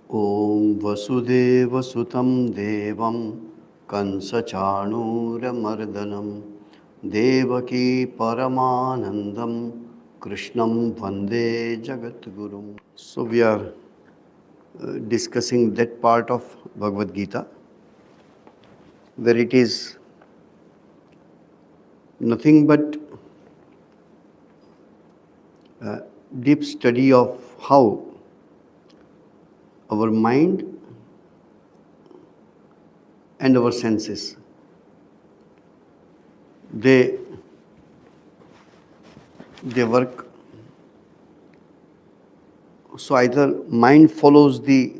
Om Vasudeva Sutam Devam Kansachanuramardanam Devaki Paramanandam Krishnam Vande Jagatgurum. So we are discussing that part of Bhagavad Gita where it is nothing but deep study of how our mind and our senses, they work. So either mind follows the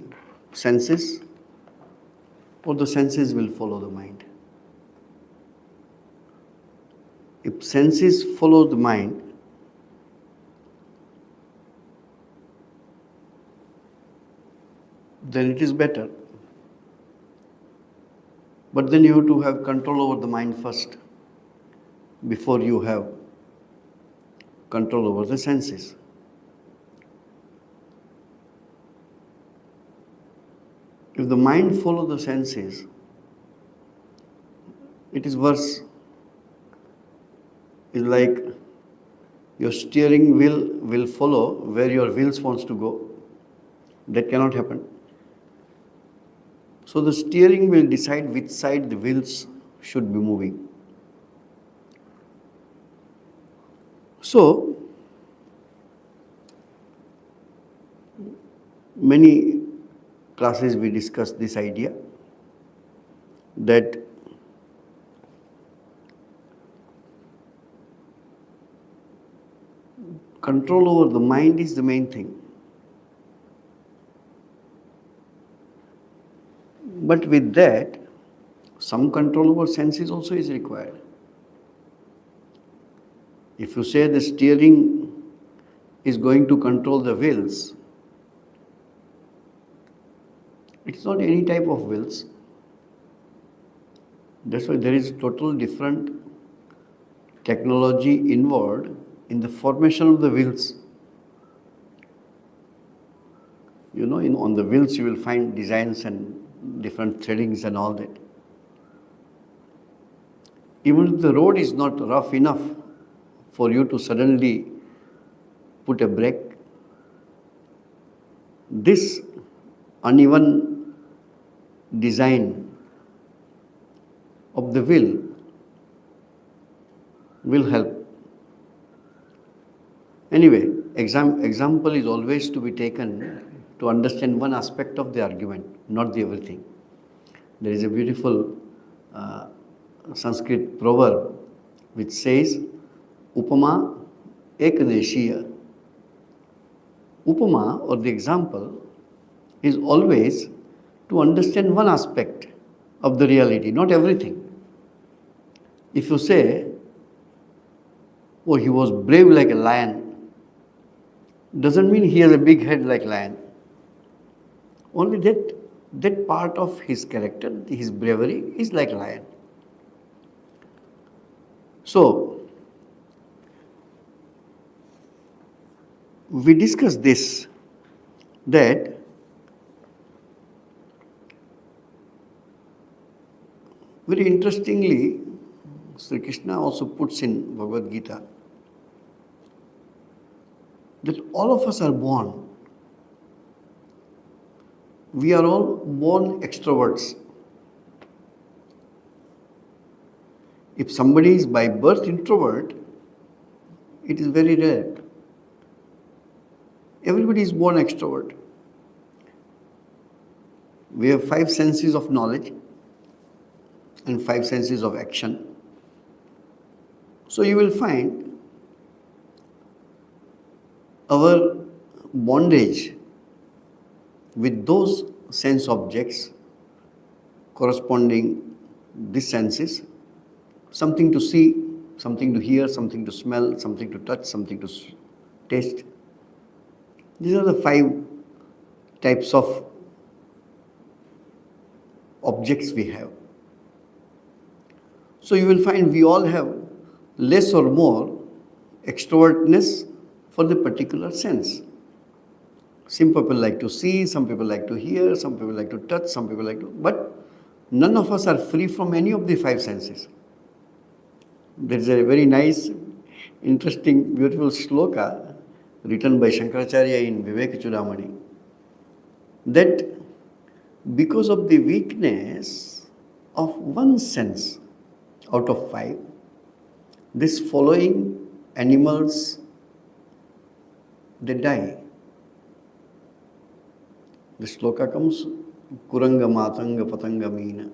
senses or the senses will follow the mind. If senses follow the mind, then it is better. But then you have to have control over the mind first before you have control over the senses. If the mind follows the senses, it is worse. It's like your steering wheel will follow where your wheels wants to go. That cannot happen. So the steering will decide which side the wheels should be moving. So, many classes we discussed this idea that control over the mind is the main thing. But with that, some control over senses also is required. If you say the steering is going to control the wheels, it's not any type of wheels. That's why there is total different technology involved in the formation of the wheels. On the wheels you will find designs and different threadings and all that. Even if the road is not rough enough for you to suddenly put a brake, this uneven design of the wheel will help. Anyway, example is always to be taken to understand one aspect of the argument, not the everything. There is a beautiful Sanskrit proverb which says, Upama ekadeshiya. Upama, or the example, is always to understand one aspect of the reality, not everything. If you say, oh, he was brave like a lion, doesn't mean he has a big head like lion. Only that part of his character, his bravery, is like lion. So, we discussed this, that very interestingly, Sri Krishna also puts in Bhagavad Gita that all of us are born. We are all born extroverts. If somebody is by birth introvert, it is very rare. Everybody is born extrovert. We have 5 senses of knowledge and 5 senses of action. So you will find our bondage with those sense objects corresponding these senses, something to see, something to hear, something to smell, something to touch, something to taste. These are the 5 types of objects we have. So you will find we all have less or more extrovertness for the particular sense. Some people like to see, some people like to hear, some people like to touch, some people like to... But none of us are free from any of the five senses. There's a very nice, interesting, beautiful sloka written by Shankaracharya in Vivek Chudamani, that because of the weakness of one sense out of five, this following animals, they die. The sloka comes, Kuranga Matanga Patanga Meena.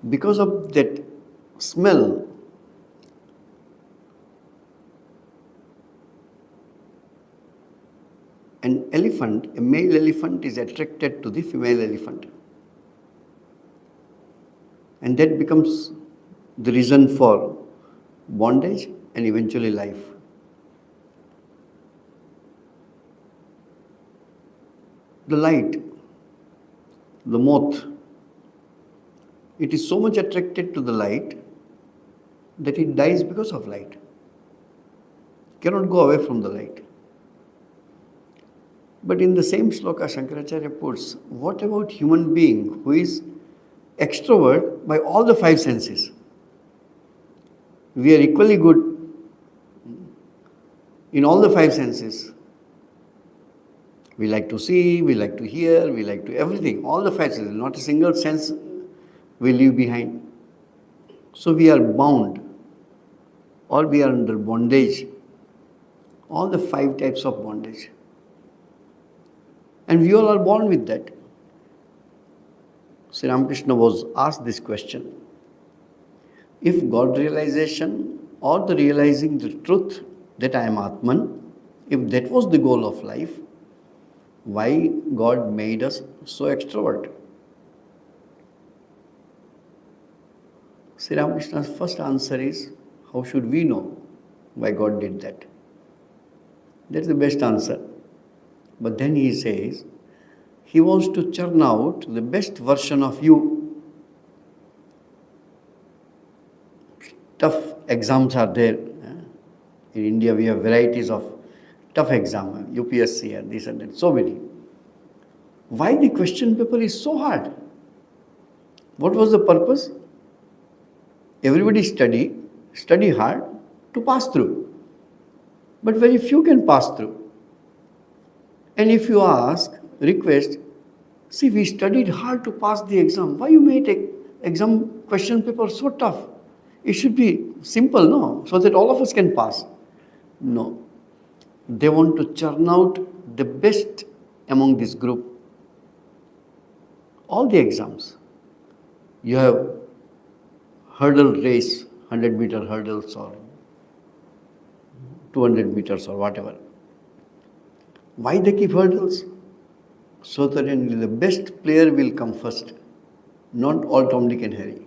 Because of that smell, an elephant, a male elephant, is attracted to the female elephant. And that becomes the reason for bondage and eventually life. The light, the moth, it is so much attracted to the light that it dies because of light. Cannot go away from the light. But in the same sloka, Shankaracharya puts, what about human being who is extrovert by all the five senses? We are equally good in all the five senses. We like to see, we like to hear, we like to everything, all the five senses, not a single sense we leave behind. So we are bound, or we are under bondage, all the five types of bondage. And we all are born with that. Sri Ramakrishna was asked this question: if God realization or the realizing the truth that I am Atman, if that was the goal of life, why God made us so extrovert? Sri Ramakrishna's first answer is, how should we know why God did that? That's the best answer. But then he says, he wants to churn out the best version of you. Tough exams are there. In India we have varieties of tough exam, UPSC and this and that, so many. Why the question paper is so hard? What was the purpose? Everybody study hard to pass through. But very few can pass through. And if you ask, request, see, we studied hard to pass the exam. Why you made an exam question paper so tough? It should be simple, no? So that all of us can pass. No. They want to churn out the best among this group. All the exams. You have hurdle race, 100-meter hurdles or 200 meters or whatever. Why they keep hurdles? So that only the best player will come first, not all Tom, Dick and Harry.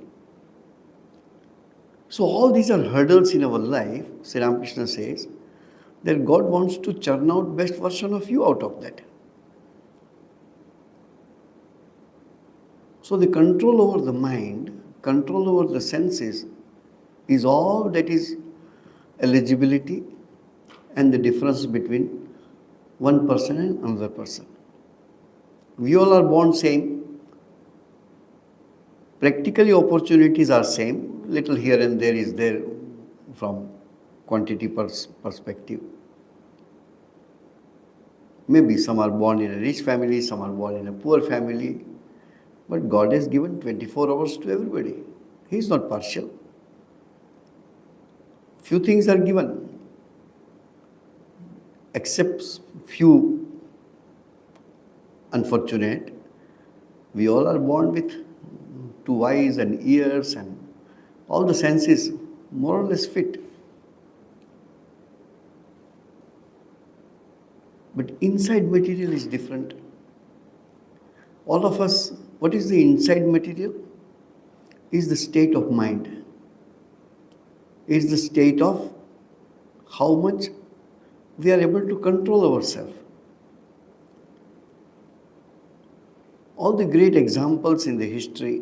So all these are hurdles in our life. Sri Ramakrishna says that God wants to churn out best version of you out of that. So the control over the mind, control over the senses is all that is eligibility and the difference between one person and another person. We all are born same. Practically opportunities are same. Little here and there is there from quantity perspective. Maybe some are born in a rich family, some are born in a poor family. But God has given 24 hours to everybody. He is not partial. Few things are given. Except few unfortunate, we all are born with two eyes and ears and all the senses more or less fit. But inside material is different. All of us, what is the inside material? Is the state of mind. Is the state of how much we are able to control ourselves. All the great examples in the history,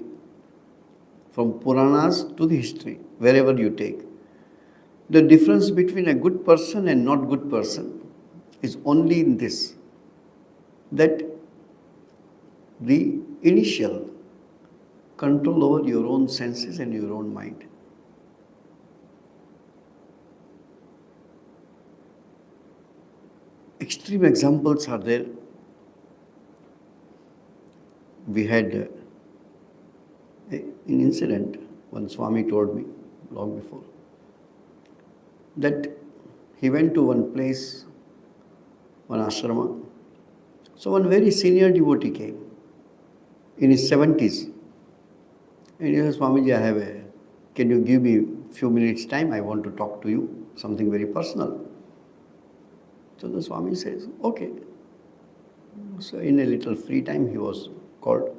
from Puranas to the history, wherever you take, the difference between a good person and not good person, is only in this, that the initial control over your own senses and your own mind. Extreme examples are there. We had an incident, one Swami told me long before, that he went to one place, one ashrama. So one very senior devotee came in his 70s. And he said, Swamiji, can you give me a few minutes time? I want to talk to you, something very personal. So the Swami says, okay. So in a little free time he was called.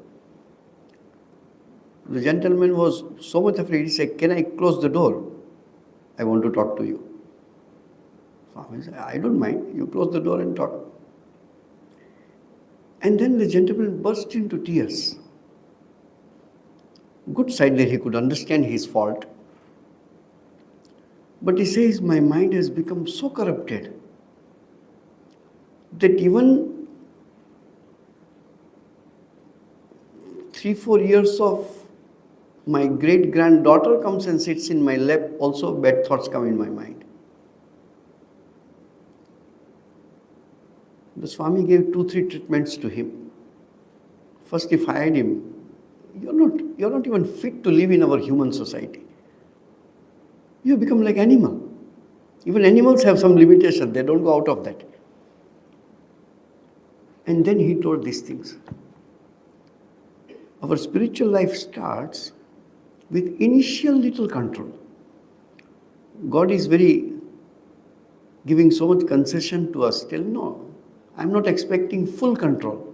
The gentleman was so much afraid, he said, can I close the door? I want to talk to you. Swami said, I don't mind, you close the door and talk. And then the gentleman burst into tears. Good side that he could understand his fault. But he says, my mind has become so corrupted that even 3-4 years of my great-granddaughter comes and sits in my lap, also bad thoughts come in my mind. The Swami gave 2-3 treatments to him. First he fired him. You're not even fit to live in our human society. You become like animal. Even animals have some limitation. They don't go out of that. And then he told these things. Our spiritual life starts with initial little control. God is giving so much concession to us. Tell no, I'm not expecting full control.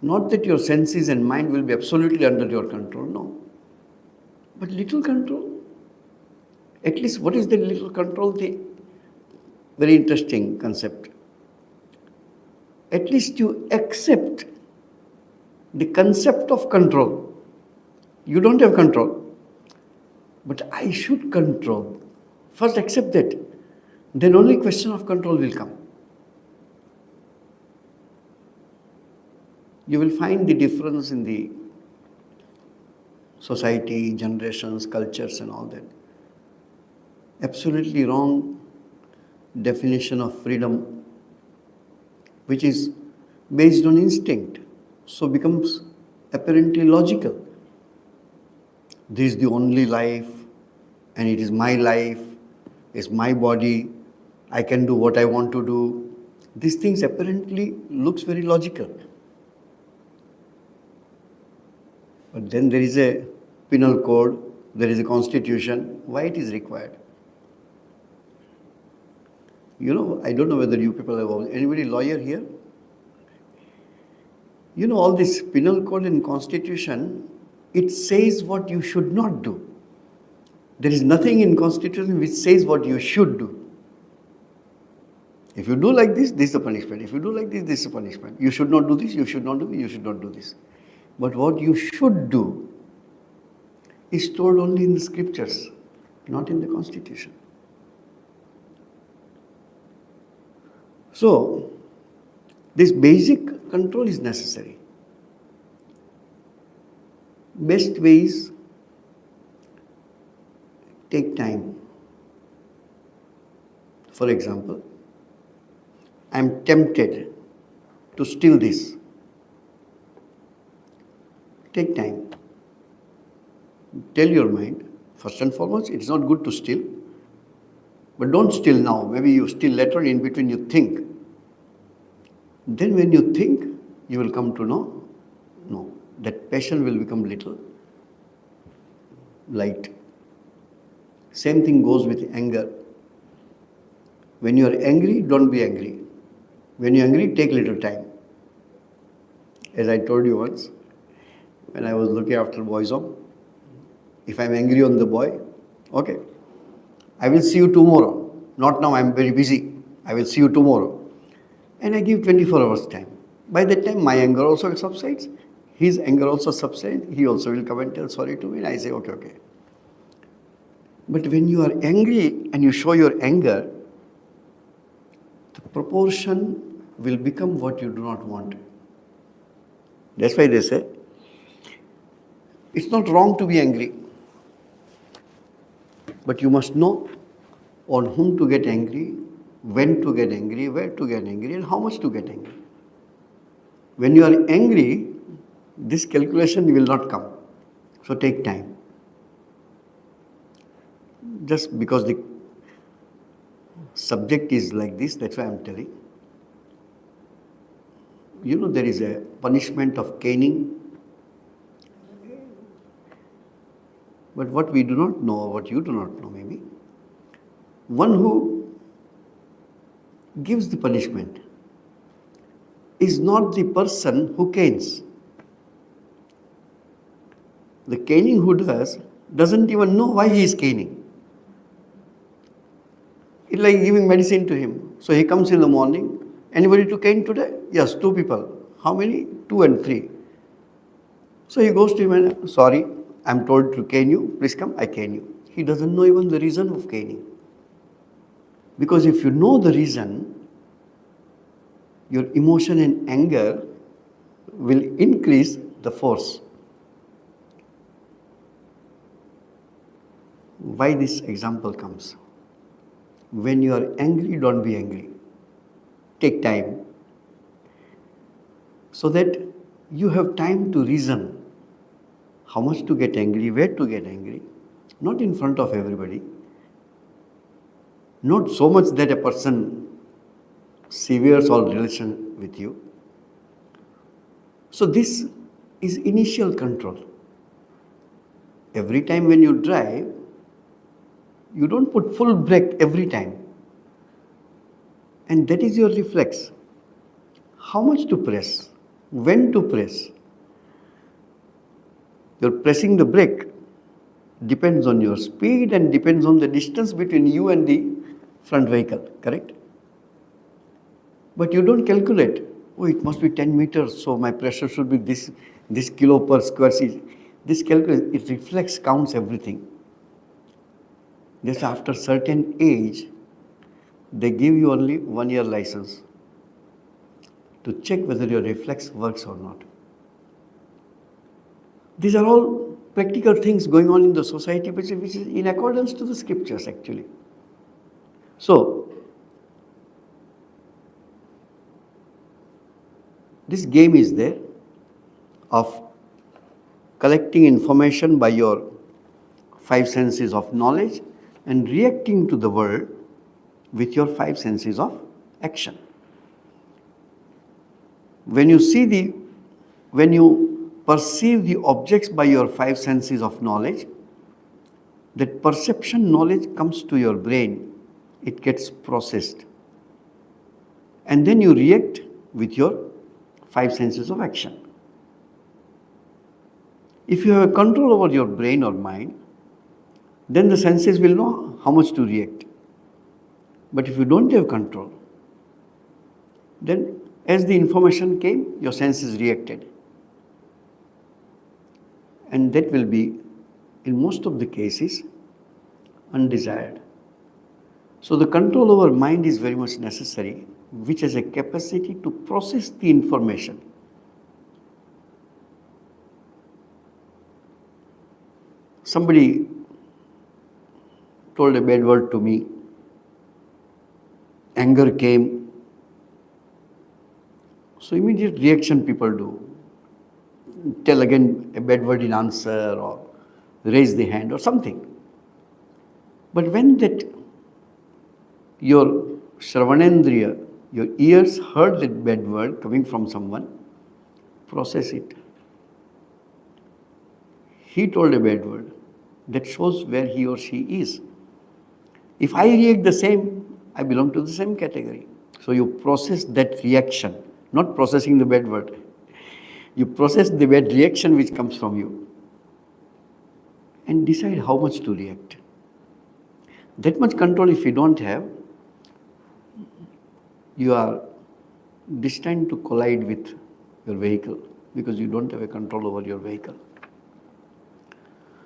Not that your senses and mind will be absolutely under your control, no. But little control. At least what is the little control? The very interesting concept. At least you accept the concept of control. You don't have control, but I should control. First accept that. Then only question of control will come. You will find the difference in the society, generations, cultures and all that. Absolutely wrong definition of freedom, which is based on instinct, so becomes apparently logical. This is the only life and it is my life, it's my body, I can do what I want to do. These things apparently looks very logical. But then there is a penal code, there is a constitution. Why it is required? I don't know whether you people have anybody lawyer here? All this penal code and constitution, it says what you should not do. There is nothing in constitution which says what you should do. If you do like this is the punishment. If you do like this is the punishment. You should not do this, you should not do this, you should not do this. But what you should do is told only in the scriptures, not in the constitution. So, this basic control is necessary. Best way is take time. For example, I am tempted to steal this. Take time. Tell your mind, first and foremost, it's not good to steal. But don't steal now. Maybe you steal later, in between you think. Then when you think, you will come to know, no, that passion will become little light. Same thing goes with anger. When you are angry, don't be angry. When you are angry, take little time. As I told you once, when I was looking after boys home, if I am angry on the boy, okay, I will see you tomorrow. Not now, I am very busy. I will see you tomorrow. And I give 24 hours time. By that time, my anger also subsides. His anger also subsides. He also will come and tell sorry to me. And I say, okay. But when you are angry and you show your anger, the proportion will become what you do not want. That's why they say, it's not wrong to be angry, but you must know on whom to get angry, when to get angry, where to get angry, and how much to get angry. When you are angry, this calculation will not come. So take time. Just because the subject is like this, that's why I am telling. You know, there is a punishment of caning. But what we do not know, what you do not know maybe, one who gives the punishment is not the person who canes. The caning who doesn't even know why he is caning. It's like giving medicine to him. So he comes in the morning. Anybody to cane today? Yes, 2 people. How many? 2 and 3. So he goes to him and, sorry, I'm told to cane you. Please come, I cane you. He doesn't know even the reason of caning. Because if you know the reason, your emotion and anger will increase the force. Why this example comes? When you are angry, don't be angry. Take time. So that you have time to reason how much to get angry, where to get angry. Not in front of everybody. Not so much that a person severs all relation with you. So this is initial control. Every time when you drive, you don't put full brake every time. And that is your reflex. How much to press? When to press? Your pressing the brake depends on your speed and depends on the distance between you and the front vehicle, correct? But you don't calculate, oh, it must be 10 meters, so my pressure should be this kilo per square centimeter. This calculation, it reflects, counts everything. Just after certain age, they give you only 1 year license to check whether your reflex works or not. These are all practical things going on in the society which is in accordance to the scriptures actually. So, this game is there of collecting information by your 5 senses of knowledge and reacting to the world with your 5 senses of action. When you perceive the objects by your 5 senses of knowledge, that perception knowledge comes to your brain, it gets processed. And then you react with your 5 senses of action. If you have control over your brain or mind, then the senses will know how much to react. But if you don't have control, then as the information came, your senses reacted. And that will be, in most of the cases, undesired. So the control over mind is very much necessary, which has a capacity to process the information. Somebody told a bad word to me. Anger came. So immediate reaction people do. Tell again a bad word in answer or raise the hand or something. But when that your Shravanendriya, your ears heard that bad word coming from someone, process it. He told a bad word. That shows where he or she is. If I react the same, I belong to the same category. So you process that reaction, not processing the bad word. You process the bad reaction which comes from you and decide how much to react. That much control if you don't have, you are destined to collide with your vehicle because you don't have a control over your vehicle.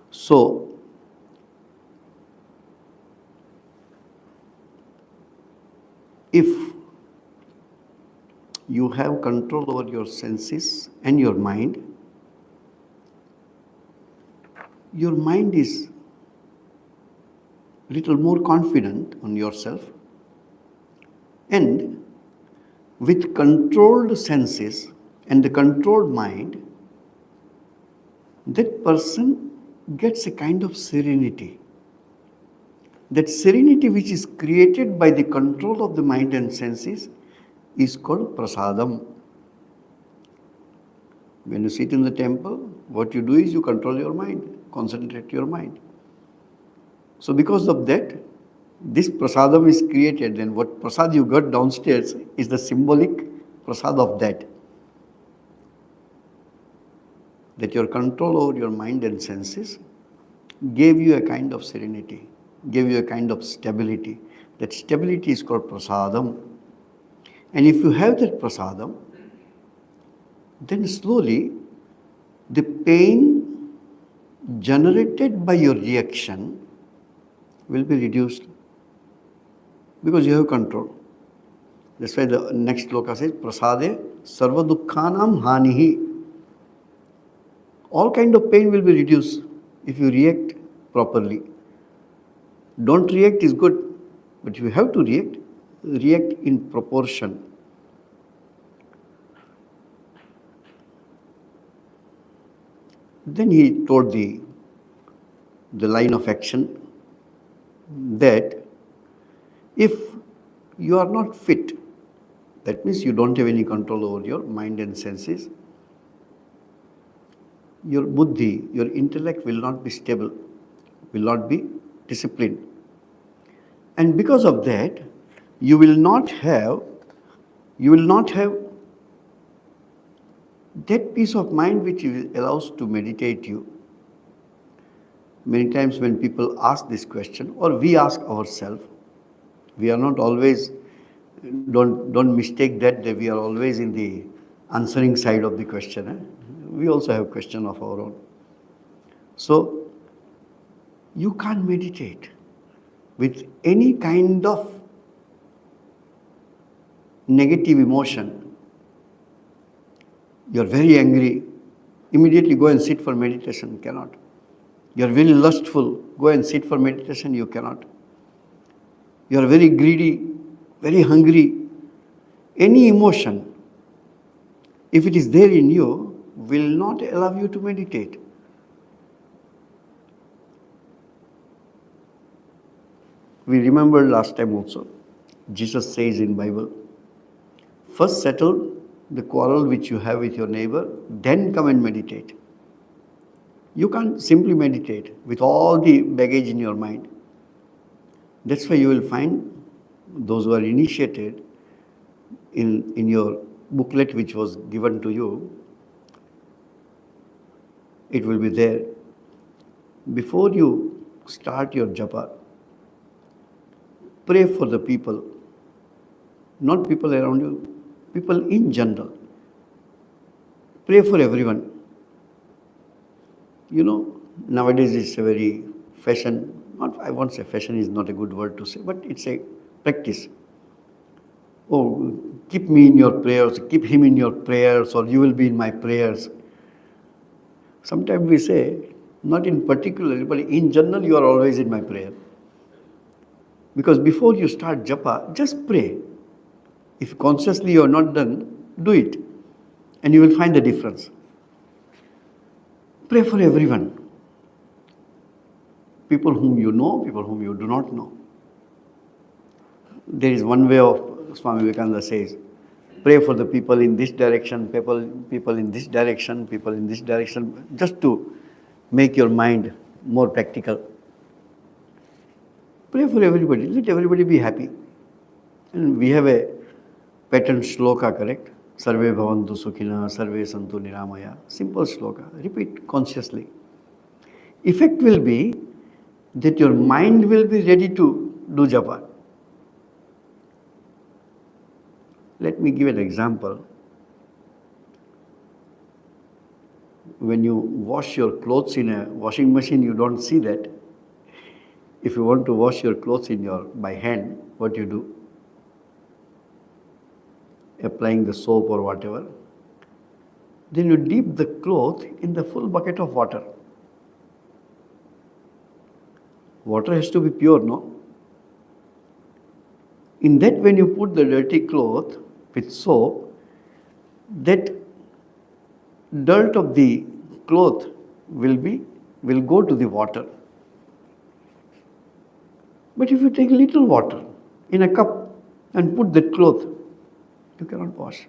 So, if you have control over your senses and your mind is little more confident on yourself, and with controlled senses and the controlled mind, that person gets a kind of serenity. That serenity which is created by the control of the mind and senses is called prasadam. When you sit in the temple, what you do is you control your mind, concentrate your mind. So because of that, this prasadam is created, and what prasad you got downstairs is the symbolic prasad of that. That your control over your mind and senses gave you a kind of serenity, gave you a kind of stability. That stability is called prasadam. And if you have that prasadam, then slowly the pain generated by your reaction will be reduced because you have control. That's why the next sloka says, prasade sarva dukkhanam hanihi. All kind of pain will be reduced if you react properly. Don't react is good, but if you have to react in proportion. Then he told the line of action that if you are not fit, that means you don't have any control over your mind and senses, your buddhi, your intellect will not be stable, will not be disciplined. And because of that, you will not have that peace of mind which allows to meditate you. Many times when people ask this question, or we ask ourselves, we are not always, don't mistake that we are always in the answering side of the question. We also have question of our own. So, you can't meditate with any kind of negative emotion. You are very angry, immediately go and sit for meditation, cannot. You are very lustful, go and sit for meditation, you cannot. You are very greedy, very hungry. Any emotion, if it is there in you, will not allow you to meditate. We remember last time also, Jesus says in Bible, first settle the quarrel which you have with your neighbor, then come and meditate. You can't simply meditate with all the baggage in your mind. That's why you will find those who are initiated in your booklet which was given to you, it will be there. Before you start your japa, pray for the people, not people around you, people in general. Pray for everyone. You know, nowadays it's a very fashion, I won't say fashion is not a good word to say, but it's a practice. Oh, keep me in your prayers, keep him in your prayers, or you will be in my prayers. Sometimes we say, not in particular, but in general, you are always in my prayer. Because before you start japa, just pray. If consciously you are not done, do it. And you will find the difference. Pray for everyone. People whom you know, people whom you do not know. There is one way of, Swami Vivekananda says, pray for the people in this direction, people in this direction, people in this direction, just to make your mind more practical. Pray for everybody, let everybody be happy. And we have a pattern shloka, correct? Sarve bhavantu sukhina, sarve santu niramaya. Simple shloka. Repeat consciously. Effect will be that your mind will be ready to do japa. Let me give an example. When you wash your clothes in a washing machine, you don't see that. If you want to wash your clothes by hand, what you do? applying the soap or whatever. Then you dip the cloth in the full bucket of water. Water has to be pure, no? In that, when you put the dirty cloth with soap, that dirt of the cloth will go to the water. But if you take little water in a cup and put that cloth, you cannot wash.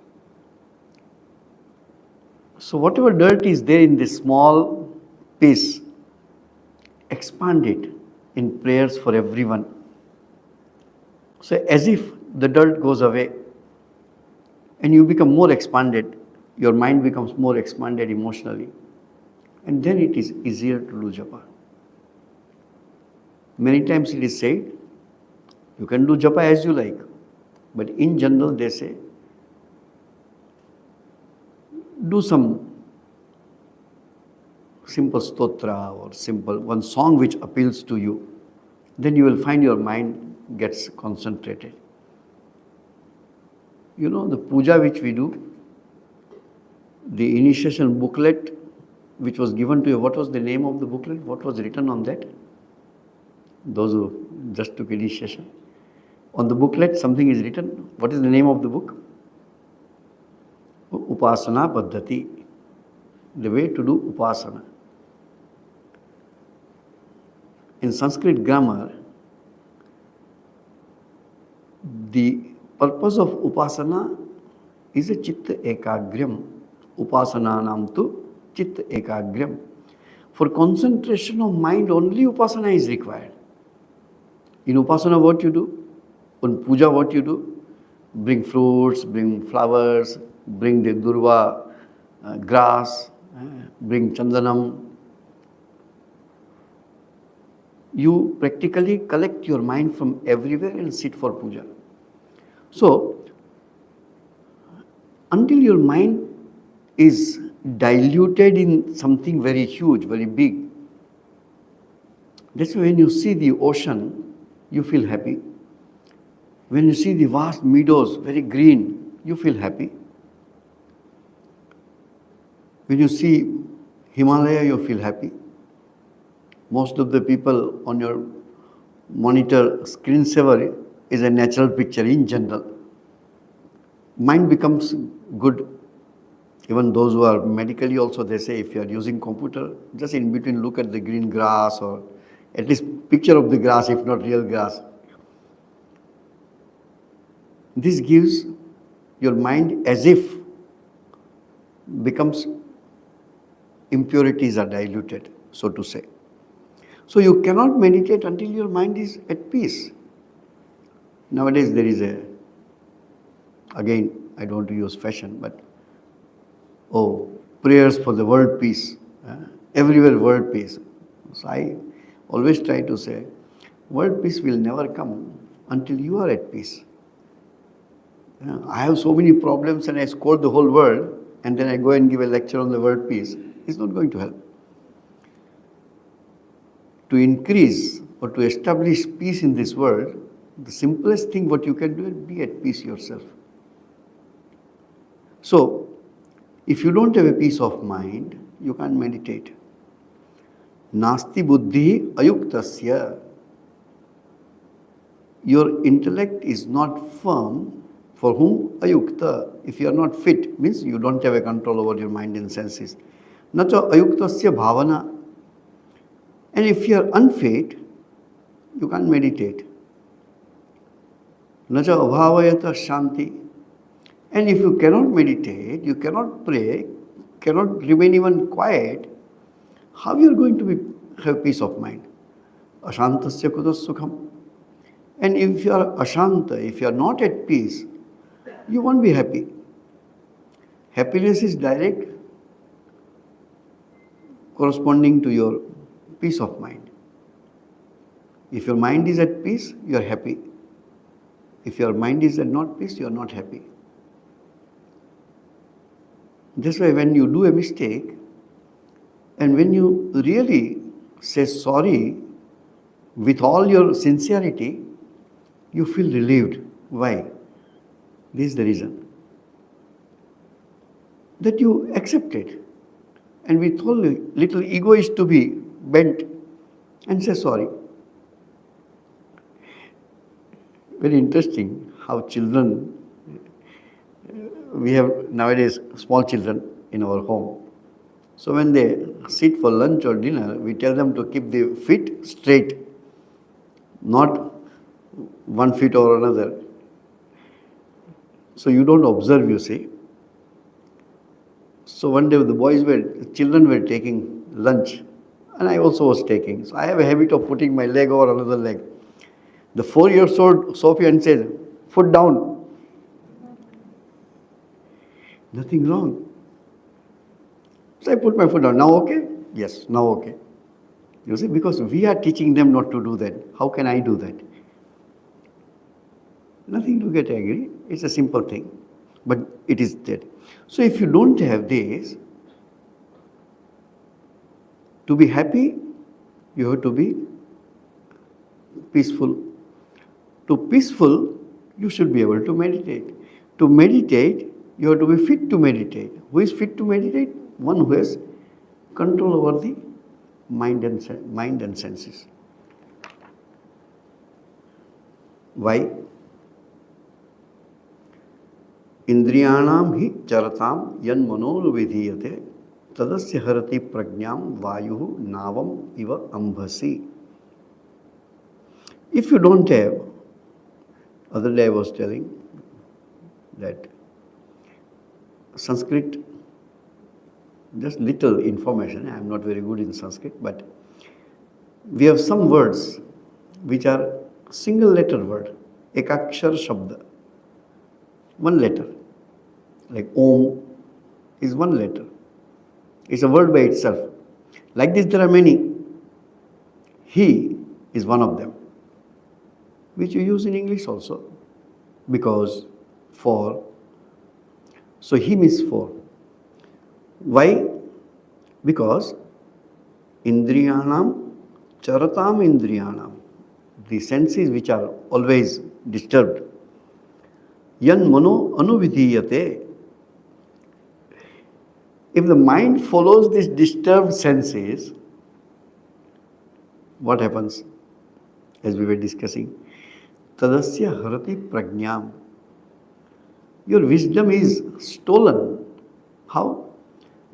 So whatever dirt is there in this small piece, expand it in prayers for everyone. So as if the dirt goes away and you become more expanded, your mind becomes more expanded emotionally, and then it is easier to do japa. Many times it is said, you can do japa as you like, but in general they say, do some simple stotra or simple one song which appeals to you. Then you will find your mind gets concentrated. You know, the puja which we do, the initiation booklet which was given to you, what was the name of the booklet? What was written on that? Those who just took initiation. On the booklet something is written. What is the name of the book? Upasana Paddhati. The way to do Upasana. In Sanskrit grammar, the purpose of Upasana is a Chitta Ekagram. Upasana nam tu Chitta Ekagram. For concentration of mind, only Upasana is required. In Upasana, what you do? On Puja, what you do? Bring fruits, bring flowers, bring the durva grass, bring chandanam. You practically collect your mind from everywhere and sit for puja. So, until your mind is diluted in something very huge, very big, that's why when you see the ocean, you feel happy. When you see the vast meadows, very green, you feel happy. When you see Himalaya, you feel happy. Most of the people on your monitor screensaver is a natural picture in general. Mind becomes good. Even those who are medically also, they say if you are using computer, just in between look at the green grass or at least picture of the grass, if not real grass. This gives your mind as if becomes impurities are diluted, so to say. So you cannot meditate until your mind is at peace. Nowadays there is again, I don't want to use fashion, but prayers for the world peace. Everywhere world peace. So I always try to say, world peace will never come until you are at peace. I have so many problems and I score the whole world and then I go and give a lecture on the world peace. It's not going to help. To increase or to establish peace in this world, the simplest thing what you can do is be at peace yourself. So, if you don't have a peace of mind, you can't meditate. Nasti buddhi ayuktasya. Your intellect is not firm. For whom? Ayukta. If you are not fit, means you don't have a control over your mind and senses. Nacha ayuktasya bhavana. And if you are unfit, you can't meditate. Nacha abhavayata shanti. And if you cannot meditate, you cannot pray, cannot remain even quiet, how you are going to have peace of mind? Ashantasya kutas sukham. And if you are ashanta, if you are not at peace, you won't be happy. Happiness is direct corresponding to your peace of mind. If your mind is at peace, you are happy. If your mind is at not peace, you are not happy. That's why when you do a mistake and when you really say sorry with all your sincerity, you feel relieved. Why? This is the reason. that you accepted. And we told you, little ego is to be bent and say sorry. Very interesting how children, we have nowadays small children in our home. So when they sit for lunch or dinner, we tell them to keep the feet straight, not one feet or another. So you don't observe, you see. So one day children were taking lunch, and I also was taking. So I have a habit of putting my leg over another leg. The 4-year-old Sophia says, "Foot down." Nothing wrong. So I put my foot down. Now okay? Yes, now okay. You see, because we are teaching them not to do that. How can I do that? Nothing to get angry. It's a simple thing. But it is that. So if you don't have this, to be happy, you have to be peaceful. To peaceful, you should be able to meditate. To meditate, you have to be fit to meditate. Who is fit to meditate? One who has control over the mind and senses. Why? Indriyanam hi charatam yan manor vidhiyate tadasya harati prajnam vayuhu navam iva ambhasi. If you don't have, other day I was telling that Sanskrit, just little information, I am not very good in Sanskrit, but we have some words which are single letter word, ekakshar shabda, one letter, like Om is one letter. It's a word by itself. Like this there are many. He is one of them, which you use in English also, because for. So he means for. Why? Because indriyanam charatam indriyanam, the senses which are always disturbed, yan mano anuvidhiyate. If the mind follows these disturbed senses, what happens? As we were discussing, tadasya harati prajnam. Your wisdom is stolen. How?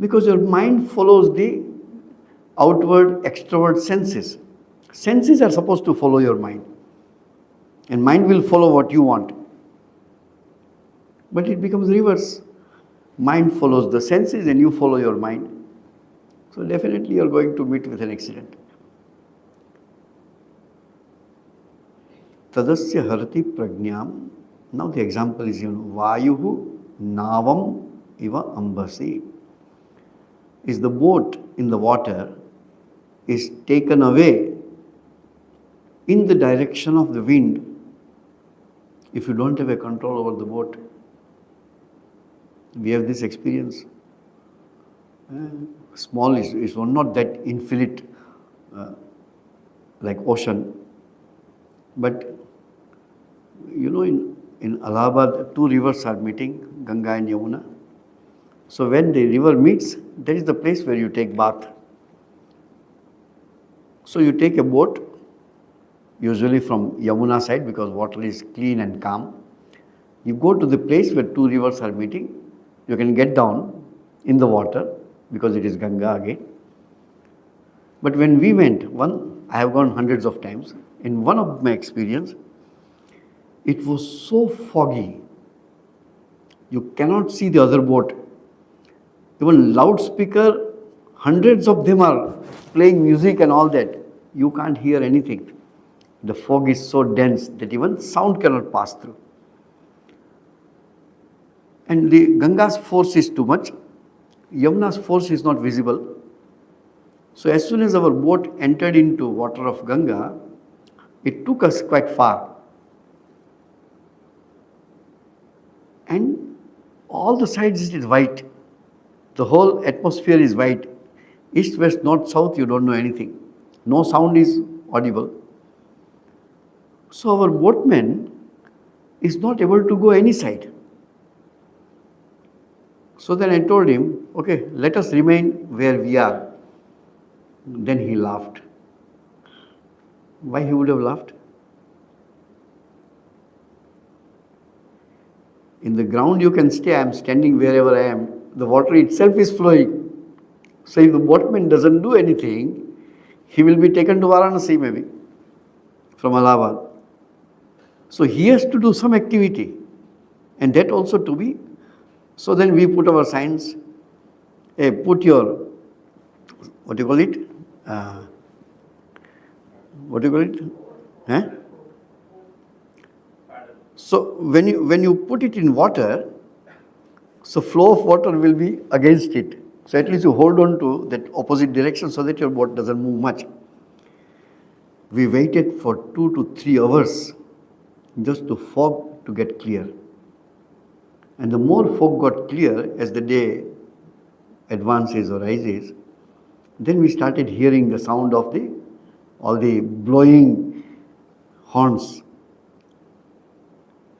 Because your mind follows the outward, extrovert senses. Senses are supposed to follow your mind. And mind will follow what you want. But it becomes reverse. Mind follows the senses and you follow your mind. So definitely you are going to meet with an accident. Tadasya harati prajnam. Now the example is, Vayuhu navam iva ambasi. Is the boat in the water is taken away in the direction of the wind if you don't have a control over the boat. We have this experience. Small is not that infinite like ocean. But in Allahabad, two rivers are meeting, Ganga and Yamuna. So when the river meets, that is the place where you take bath. So you take a boat, usually from Yamuna side because water is clean and calm. You go to the place where two rivers are meeting. You can get down in the water because it is Ganga again. But when we went, I have gone hundreds of times. In one of my experience, it was so foggy. You cannot see the other boat. Even loudspeaker, hundreds of them are playing music and all that. You can't hear anything. The fog is so dense that even sound cannot pass through. And the Ganga's force is too much. Yamuna's force is not visible. So as soon as our boat entered into water of Ganga, it took us quite far. And all the sides it is white. The whole atmosphere is white. East, west, north, south, you don't know anything. No sound is audible. So our boatman is not able to go any side. So then I told him, okay, let us remain where we are. Then he laughed. Why he would have laughed? In the ground you can stay, I am standing wherever I am. The water itself is flowing. So if the boatman doesn't do anything, he will be taken to Varanasi maybe from Allahabad. So he has to do some activity, and that also to be. So then we put our signs, put your, what do you call it? What do you call it? Huh? So when you put it in water, so flow of water will be against it. So at least you hold on to that opposite direction so that your boat doesn't move much. We waited for 2 to 3 hours just to fog to get clear. And the more fog got clear as the day advances or rises, then we started hearing the sound of all the blowing horns.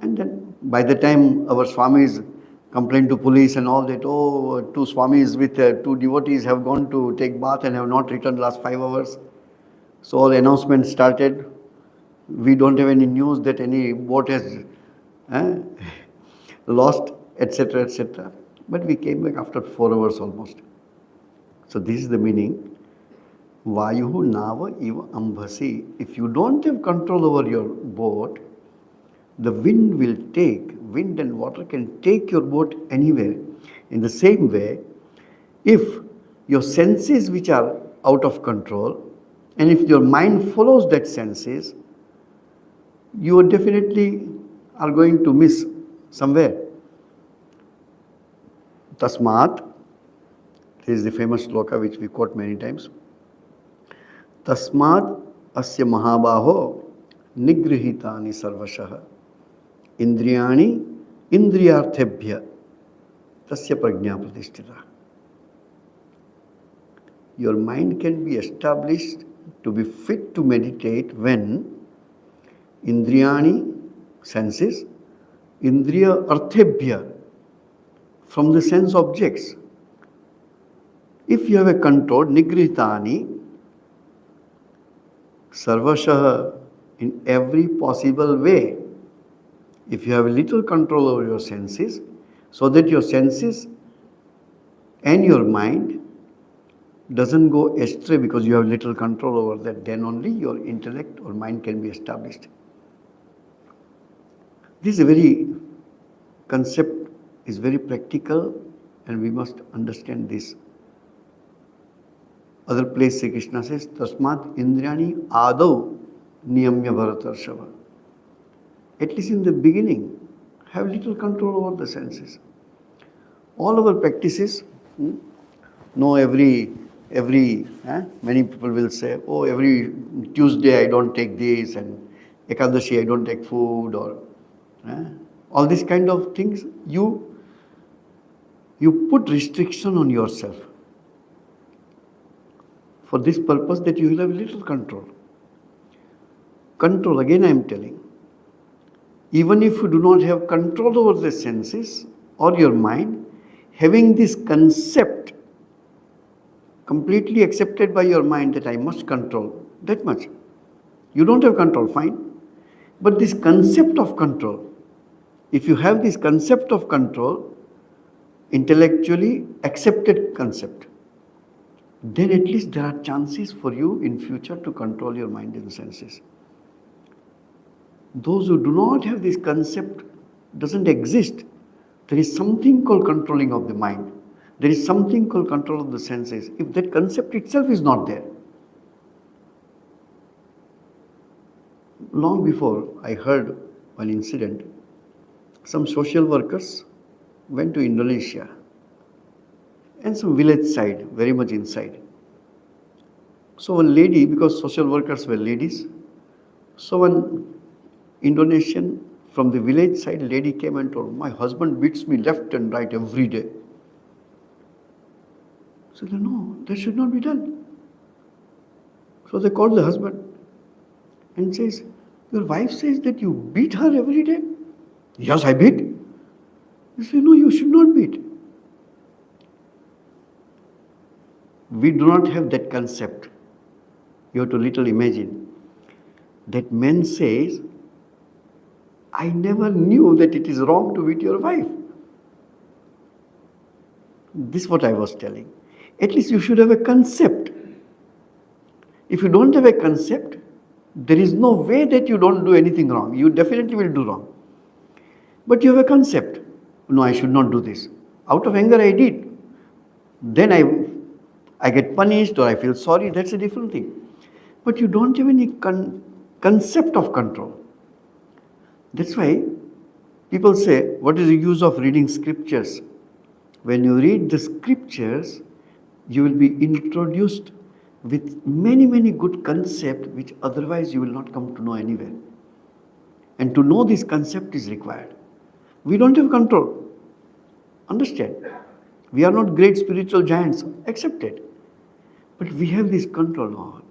And then by the time our Swamis complained to police and all that, 2 Swamis with 2 devotees have gone to take bath and have not returned last 5 hours. So all announcements started. We don't have any news that any boat has lost, etc., etc. But we came back after 4 hours almost. So this is the meaning. Vayuhu nava iva ambhasi. If you don't have control over your boat, the wind and water can take your boat anywhere. In the same way, if your senses which are out of control, and if your mind follows that senses, you definitely are going to miss somewhere. Tasmat, this is the famous sloka which we quote many times. Tasmat asya mahabaho nigrihitani sarvashah indriyani indriyarthebhya tasya prajna pratishtita. Your mind can be established to be fit to meditate when indriyani, senses, indriya arthebhya, from the sense objects. If you have a control, nigrihitani, sarvashah, in every possible way, if you have a little control over your senses, so that your senses and your mind doesn't go astray because you have little control over that, then only your intellect or mind can be established. This concept is very practical, and we must understand this. Other place Sri Krishna says, Tasmat Indriyani Adau Niyamya Bharatarshava. At least in the beginning, have little control over the senses. All our practices, many people will say, every Tuesday I don't take this, and Ekadashi I don't take food, or all these kind of things. You put restriction on yourself for this purpose, that you will have little control. Control, again I am telling, even if you do not have control over the senses or your mind, having this concept completely accepted by your mind that I must control, that much. You don't have control, fine. But this concept of control, if you have this concept of control, intellectually accepted concept, then at least there are chances for you in future to control your mind and senses. Those who do not have this concept, doesn't exist. There is something called controlling of the mind. There is something called control of the senses. If that concept itself is not there. Long before, I heard one incident. Some social workers went to Indonesia and some village side, very much inside. So one lady, because social workers were ladies, so one Indonesian from the village side lady came and told, my husband beats me left and right every day. So they, no, that should not be done. So they called the husband and says, your wife says that you beat her every day? Yes, I beat. They say, no, you should not beat. we do not have that concept. You have to little imagine that man says, I never knew that it is wrong to beat your wife. This is what I was telling. At least you should have a concept. If you don't have a concept, there is no way that you don't do anything wrong. You definitely will do wrong. But you have a concept. No, I should not do this. Out of anger I did. Then I get punished or I feel sorry. That's a different thing. But you don't have any concept of control. That's why people say, what is the use of reading scriptures? When you read the scriptures, you will be introduced with many, many good concepts which otherwise you will not come to know anywhere. And to know this concept is required. We don't have control. Understand? We are not great spiritual giants, accepted. But we have this control. Oh,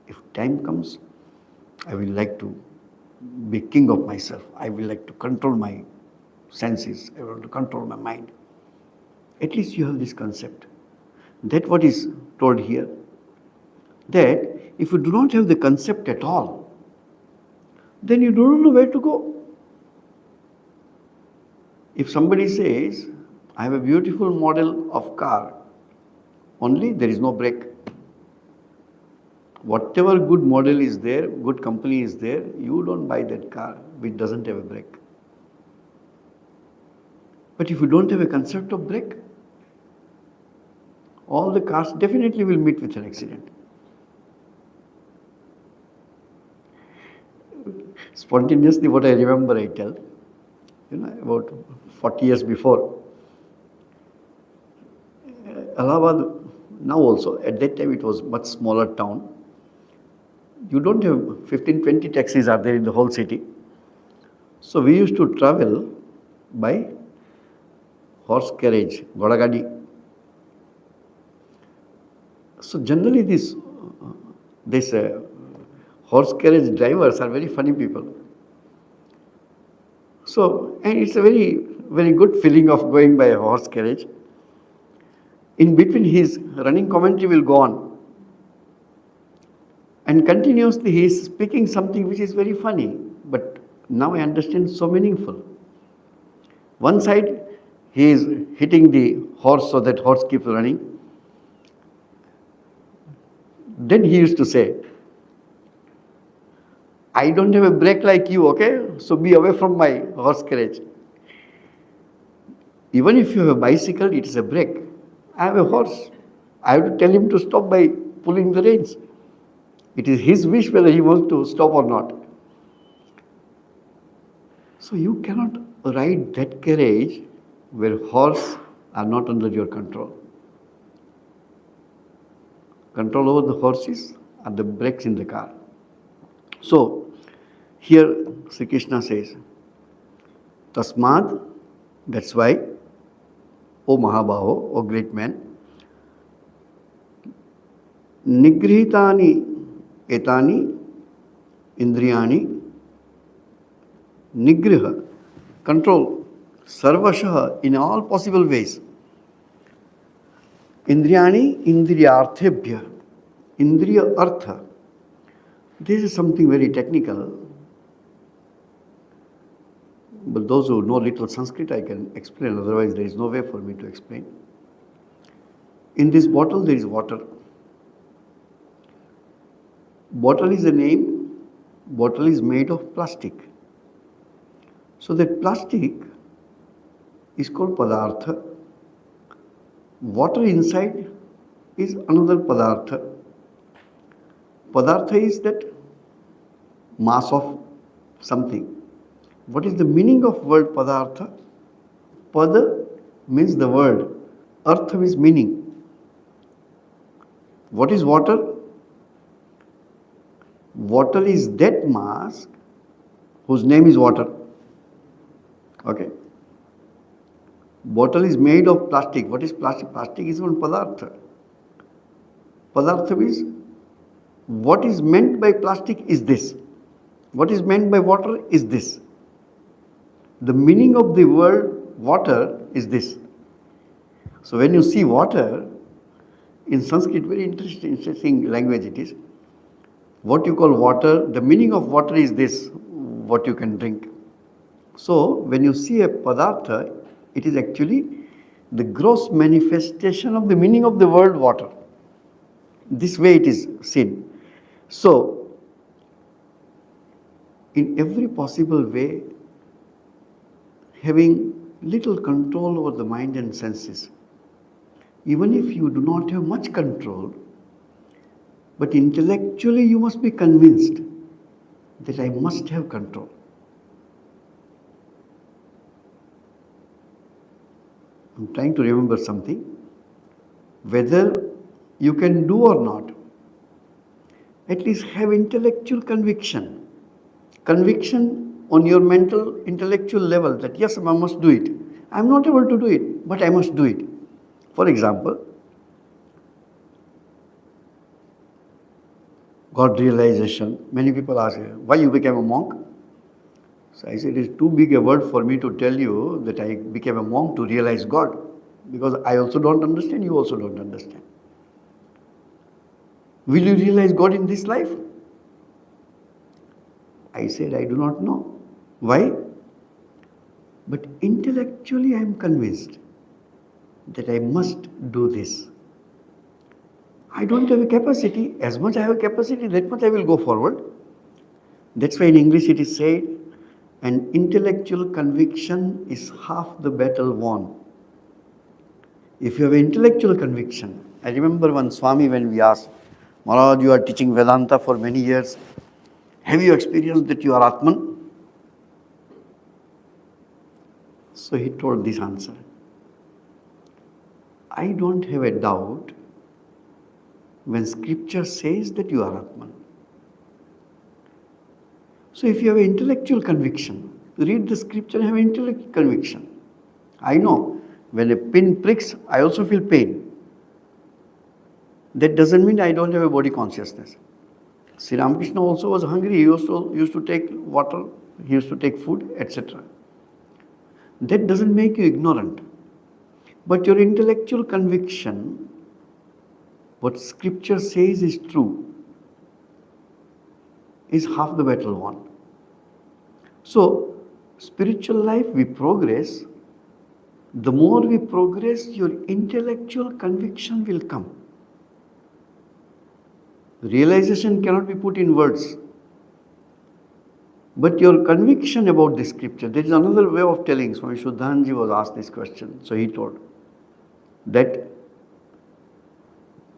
if time comes, I will like to be king of myself. I will like to control my senses. I want to control my mind. At least you have this concept. That's what is told here. That if you do not have the concept at all, then you don't know where to go. If somebody says, I have a beautiful model of car, only there is no brake. Whatever good model is there, good company is there, you don't buy that car which doesn't have a brake. But if you don't have a concept of brake, all the cars definitely will meet with an accident. Spontaneously, what I remember, I tell, about 40 years before, Allahabad, now also, at that time it was much smaller town. You don't have 15-20 taxis are there in the whole city. So we used to travel by horse carriage, Godagadi. So generally this horse carriage drivers are very funny people. So, and it's a very, very good feeling of going by a horse carriage. In between his running commentary will go on. And continuously he is speaking something which is very funny. But now I understand so meaningful. One side he is hitting the horse so that horse keeps running. Then he used to say, I don't have a brake like you, okay? So be away from my horse carriage. Even if you have a bicycle, it is a brake. I have a horse. I have to tell him to stop by pulling the reins. It is his wish whether he wants to stop or not. So you cannot ride that carriage where horses are not under your control. Control over the horses are the brakes in the car. So, here Sri Krishna says, Tasmad, that's why, O Mahabaho, O great man, Nigrihitani etani indriyani nigriha, control, sarvashaha, in all possible ways. Indriyani indriyarthebhya, indriya artha. This is something very technical. But those who know little Sanskrit, I can explain, otherwise there is no way for me to explain. In this bottle there is water. Bottle is a name, bottle is made of plastic. So that plastic is called padartha. Water inside is another padartha. Padartha is that mass of something. What is the meaning of word padartha? Pada means the word. Artha is meaning. What is water? Water is that mass whose name is water. Okay. Bottle is made of plastic. What is plastic? Plastic is one padartha. Padartha is what is meant by plastic is this. What is meant by water is this. The meaning of the word water is this. So when you see water, In Sanskrit, very interesting language it is. What you call water, the meaning of water is this, what you can drink. So, when you see a padartha, it is actually the gross manifestation of the meaning of the word water. This way it is seen. So, in every possible way, having little control over the mind and senses, even if you do not have much control, but intellectually you must be convinced that I must have control. I'm trying to remember something. Whether you can do or not, at least have intellectual conviction. Conviction on your mental, intellectual level that yes, I must do it. I'm not able to do it, but I must do it. For example, God realization. Many people ask, why you became a monk? So I said, it is too big a word for me to tell you that I became a monk to realize God. Because I also don't understand, you also don't understand. Will you realize God in this life? I said, I do not know. Why? But intellectually I am convinced that I must do this. I don't have a capacity. As much I have a capacity, that much I will go forward. That's why in English it is said, an intellectual conviction is half the battle won. If you have intellectual conviction, I remember one Swami when we asked, Maharaj, you are teaching Vedanta for many years. Have you experienced that you are Atman? So he told this answer. I don't have a doubt when scripture says that you are Atman. So if you have an intellectual conviction, read the scripture and have intellectual conviction. I know when a pin pricks, I also feel pain. That doesn't mean I don't have a body consciousness. Sri Ramakrishna also was hungry. He used to take water, he used to take food, etc. That doesn't make you ignorant. But your intellectual conviction, what scripture says is true, is half the battle won. So, spiritual life, we progress. The more we progress, your intellectual conviction will come. Realization cannot be put in words. But your conviction about the scripture, there is another way of telling. Swami Shuddhanji was asked this question. So he told that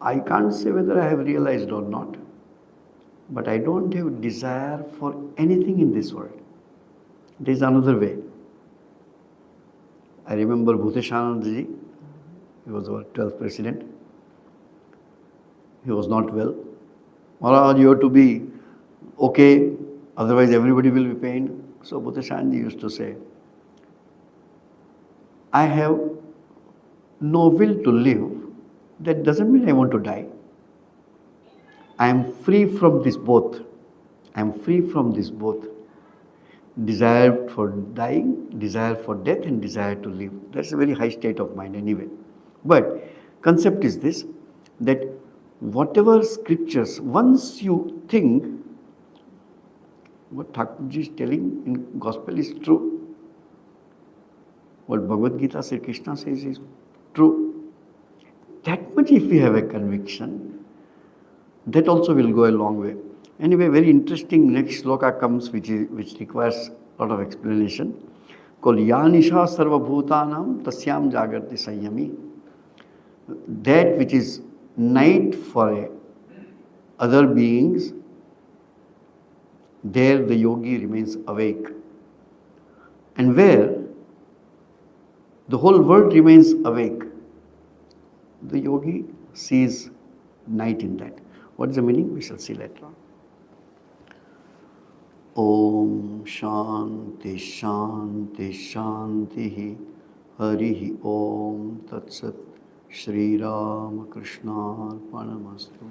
I can't say whether I have realized or not, but I don't have desire for anything in this world. There is another way. I remember Bhuteshanandaji, he was our 12th president. He was not well. Maharaj, you have to be okay, otherwise everybody will be pained. So Bhuteshanandaji used to say, I have no will to live. That doesn't mean I want to die. I am free from this both. I am free from this both. Desire for dying, desire for death, and desire to live. That's a very high state of mind anyway. But concept is this, that whatever scriptures, once you think what Thakurji is telling in gospel is true, what Bhagavad Gita, Sri Krishna says is true, that much if we have a conviction, that also will go a long way. Anyway, very interesting next sloka comes which requires a lot of explanation, called Yanisha Sarva Bhutanam Tasyam Jagarti Sanyami. That which is night for other beings, there the yogi remains awake. And where the whole world remains awake, the yogi sees night in that. What is the meaning? We shall see later on. Om Shanti Shanti Shanti Harihi Om Tat Sat Sri Ramakrishna Arpanamastu.